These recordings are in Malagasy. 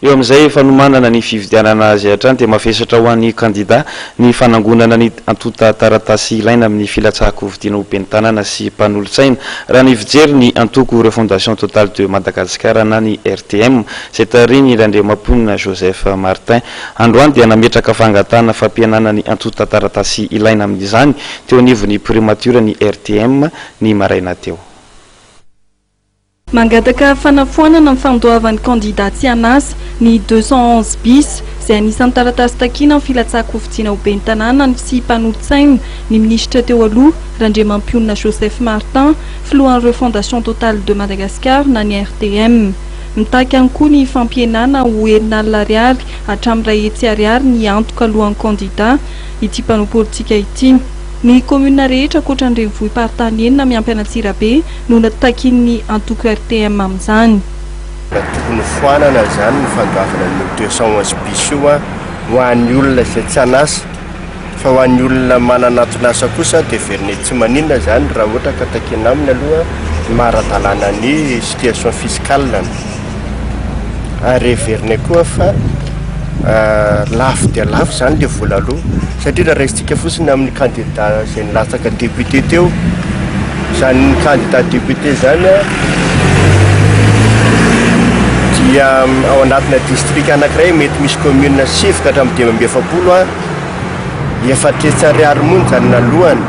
eo amin'izay fanomanana ny fividianana azy hatrany dia mafesatra ho an'ny candidat ny fanangonana ny antota taratasy ilaina amin'ny filatsahako vidiana ho ben'ny tanàna sy mpanolotsaina raha ny fijery ny antoko refondation totale de Madagascar na ny RTM izay tariny Randriamampoina Joseph Martin. Androany dia nametraka fangatana fampianana ny antota taratasy ilaina amin'izany teo anivon'ny primature ny RTM ny maraina teo. Mangataka fanafoanana amin'ny fandoavan'ny candidat Tsianas ny 211 bis izay anisan'ny taratasy takiana amin'ny filatsahako vidiana ho ben'ny tanàna sy mpanolotsaina ny minisitra teo aloha Randriamampoina Joseph Martin filohan'ny refondation totale de Madagascar na ny RTM. Mitaky ihany koa ny fampienana ho herinarina ariary hatramin'ny ray hetsy ariary ny antoka alohan'ny candidat ity mpanao politika ity. Ny commune rehetra ankoatra ny renivohim-paritany enina miampy Antsirabe no natakin'ny antoko RTM amin'izany. Tokony foanana zany ny fandoavana ny 211 bis io ho an'ny olona izay tsy anasa fa ho an'ny olona mananatonasa kosa dia verina tsy maninona zany raha ohatra ka takina aminy aloha maradalana ny situation fiscale ary verina koa fa lafo dia lafo zany le vola aloha satria raha raisitsika fotsiny amin'ny candidat izay nilatsaka député teo zany candidat député zany dia ao anatina district anankiray mety misy commune 7 ka hatramin'ny 270 efatretsy ariary mony zany nalohany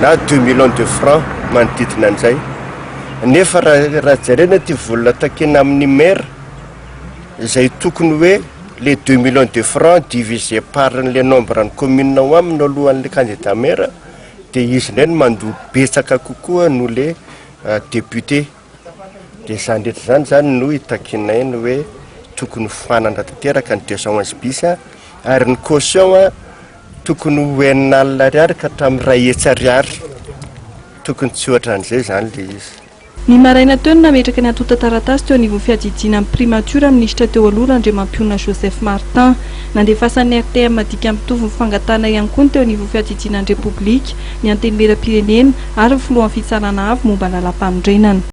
na 2 millions de francs manodidina an'izay nefa raha jerena ty vola takena amin'ny maire izay tokony hoe les 2 millions de francs divisé par le nombre de communes ao aminy alohan'le candidat maire dia izy ndray no mandoa betsaka kokoa no le député dia zany rehetra zany no hitakinainy hoe tokony foanana tanteraka ny 211 bis ary ny caution tokony ho enina alina ariary ka hatramin'ny ray hetsy ariary tokony tsy ohatran'izay zany le izy. Ny maraina teo no nametraka ny antota taratasy teo anivon'ny fiadidiana amin'ny primature ministra teo aloha Randriamampoina Joseph Martin. Nandefasan'ny RTM adika mitovy ny fangatana ihany koa teo anivon'ny fiadidianan'ny Repoblika ny antenimieram-pirenena ary ny filohan'ny fitsarana avy momba lalam-panorenana.